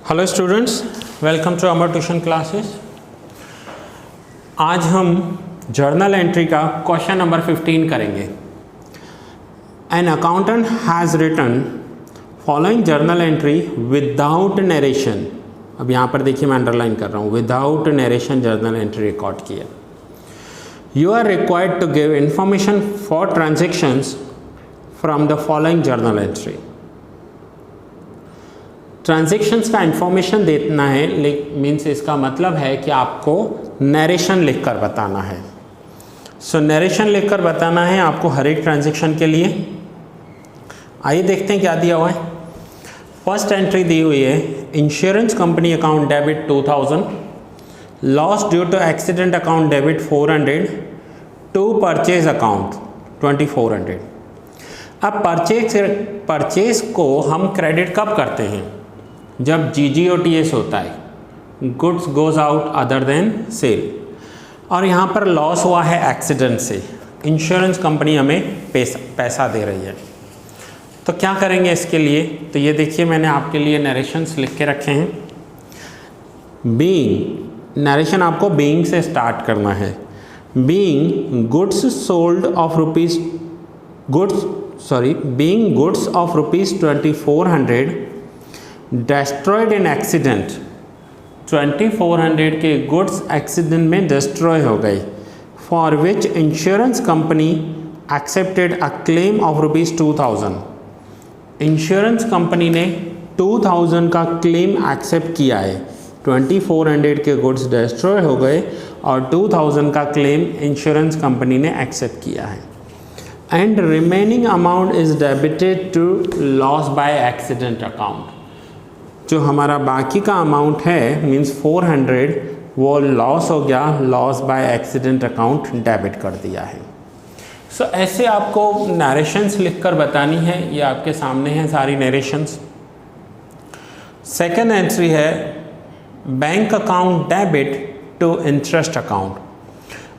Hello students, welcome to Amar tuition classes. आज हम journal entry का क्वेश्चन नंबर 15 करेंगे। An accountant has written following journal entry without narration. अब यहाँ पर देखिए मैं अंडरलाइन कर रहा हूँ, without narration journal entry record किया। You are required to give information for transactions from the following journal entry. Transactions का इंफॉर्मेशन देना है, मीन्स इसका मतलब है कि आपको नरेशन लिखकर बताना है। सो नरेशन लिखकर बताना है आपको हर एक ट्रांजेक्शन के लिए। आइए देखते हैं क्या दिया हुआ है। फर्स्ट एंट्री दी हुई है, insurance company account debit 2000, loss due to accident account debit 400, to purchase account 2400। अब परचेज को हम क्रेडिट कब करते हैं? जब GGOTS होता है, goods goes out other than sale, और यहाँ पर लॉस हुआ है एक्सीडेंट से, इंश्योरेंस कंपनी हमें पैसा दे रही है। तो क्या करेंगे इसके लिए? तो ये देखिए मैंने आपके लिए नरेशंस लिख के रखे हैं। बीइंग, नरेशन आपको बीइंग से स्टार्ट करना है। Being goods sold off being goods of rupees 2400 destroyed in accident. 2400 के गुड्स एक्सीडेंट में डिस्ट्रॉय हो गए, for which insurance company accepted a claim of rupees 2000। Insurance company ने 2000 का क्लेम एक्सेप्ट किया है। 2400 के गुड्स डिस्ट्रॉय हो गए और 2000 का क्लेम इंश्योरेंस कंपनी ने एक्सेप्ट किया है। And remaining amount is debited to loss by accident account. जो हमारा बाकी का अमाउंट है मीन्स 400, वो लॉस हो गया, loss by accident account debit कर दिया है। सो ऐसे आपको नरेशंस लिखकर बतानी है। ये आपके सामने हैं सारी नरेशंस। सेकेंड एंट्री है bank account debit to interest account.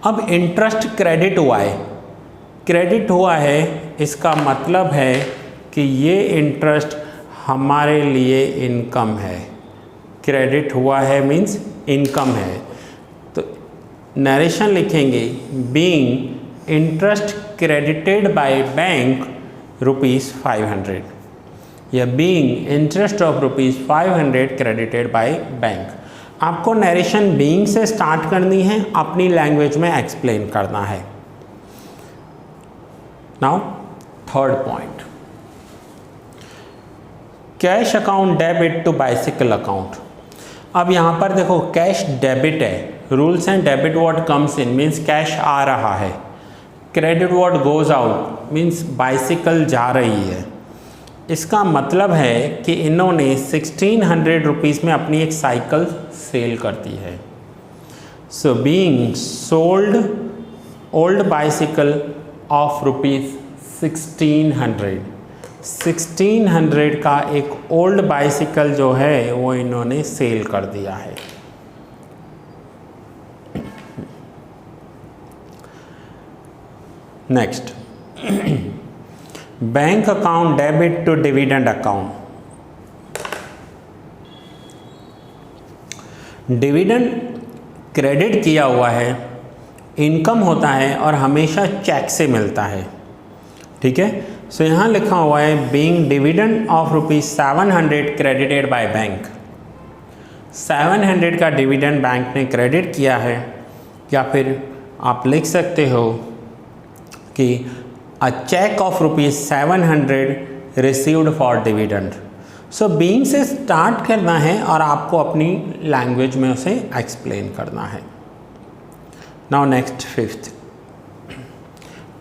अब इंटरेस्ट क्रेडिट हुआ है, क्रेडिट हुआ है, इसका मतलब है कि ये इंटरेस्ट हमारे लिए इनकम है। क्रेडिट हुआ है मीन्स इनकम है। तो नरेशन लिखेंगे being interest credited by bank ₹500, या being interest of ₹500 credited by bank. आपको नरेशन बीइंग से स्टार्ट करनी है, अपनी लैंग्वेज में एक्सप्लेन करना है। Now third point, cash account debit to bicycle account. अब यहाँ पर देखो कैश डेबिट है, rules and debit what comes in means cash आ रहा है, credit what goes out means bicycle जा रही है। इसका मतलब है कि इन्होंने 1600 रुपीज़ में अपनी एक साइकिल सेल कर दी है। So being sold old bicycle of ₹1600, 1600 का एक ओल्ड बाइसिकल जो है वो इन्होंने सेल कर दिया है। Next, bank account debit to dividend account. Dividend credit किया हुआ है, इनकम होता है और हमेशा चेक से मिलता है। ठीक है, सो यहाँ लिखा हुआ है being dividend of ₹700 credited by bank. 700 का डिविडेंड बैंक ने क्रेडिट किया है, या फिर आप लिख सकते हो कि a cheque of ₹700 received for dividend. So being से स्टार्ट करना है और आपको अपनी लैंग्वेज में उसे एक्सप्लेन करना है। Now next fifth,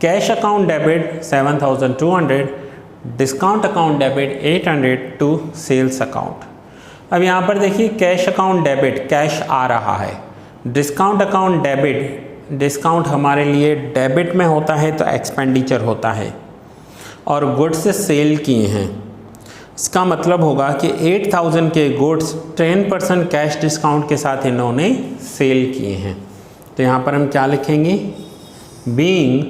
cash account debit 7200, discount account debit 800 to sales account. अब यहाँ पर देखिए कैश अकाउंट डेबिट, कैश आ रहा है, डिस्काउंट अकाउंट डेबिट, डिस्काउंट हमारे लिए डेबिट में होता है तो एक्सपेंडिचर होता है, और गुड्स सेल किए हैं। इसका मतलब होगा कि 8000 के गुड्स 10% कैश डिस्काउंट के साथ इन्होंने सेल किए हैं। तो यहाँ पर हम क्या लिखेंगे? Being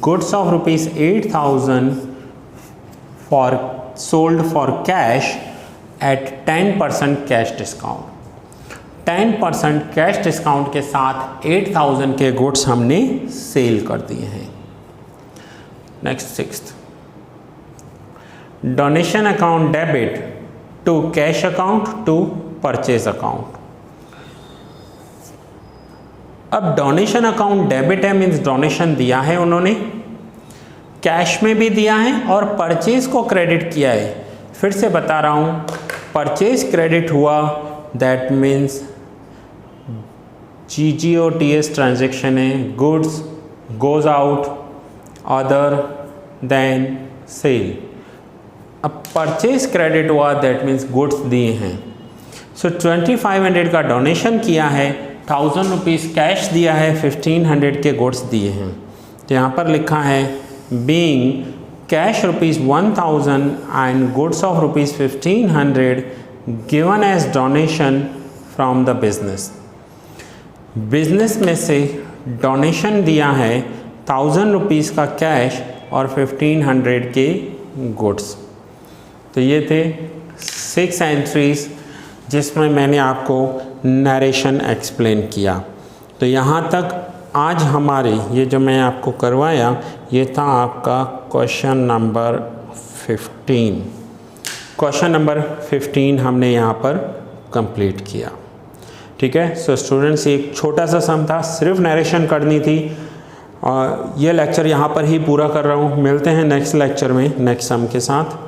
goods of ₹8000 for sold for cash at 10% cash discount. 10% cash discount के साथ 8,000 के गुड्स हमने सेल कर दिए हैं। Next 6th, donation account debit to cash account to purchase account. अब डोनेशन अकाउंट डेबिट है, मीन्स डोनेशन दिया है उन्होंने, कैश में भी दिया है और परचेज को क्रेडिट किया है। फिर से बता रहा हूँ, परचेज क्रेडिट हुआ, दैट मीन्स GGOTS ट्रांजेक्शन है, goods goes out other than sale. अब परचेज क्रेडिट हुआ, दैट मीन्स गुड्स दिए हैं। सो 2500 का डोनेशन किया है, 1000 रुपीज़ कैश दिया है, 1500 के गुड्स दिए हैं। तो यहाँ पर लिखा है being cash ₹1000 and goods of ₹1500 given as donation from the business. Business में से डोनेशन दिया है 1000 रुपीज़ का कैश और 1500 के गुड्स। तो ये थे 6 एंट्रीज जिसमें मैंने आपको नरेशन एक्सप्लेन किया। तो यहाँ तक आज हमारे ये जो मैं आपको करवाया, ये था आपका क्वेश्चन नंबर 15। क्वेश्चन नंबर 15 हमने यहाँ पर कंप्लीट किया। ठीक है। सो स्टूडेंट्स, एक छोटा सा सम था, सिर्फ नरेशन करनी थी। और ये लेक्चर यहाँ पर ही पूरा कर रहा हूँ। मिलते हैं नेक्स्ट लेक्चर में नेक्स्ट सम के साथ।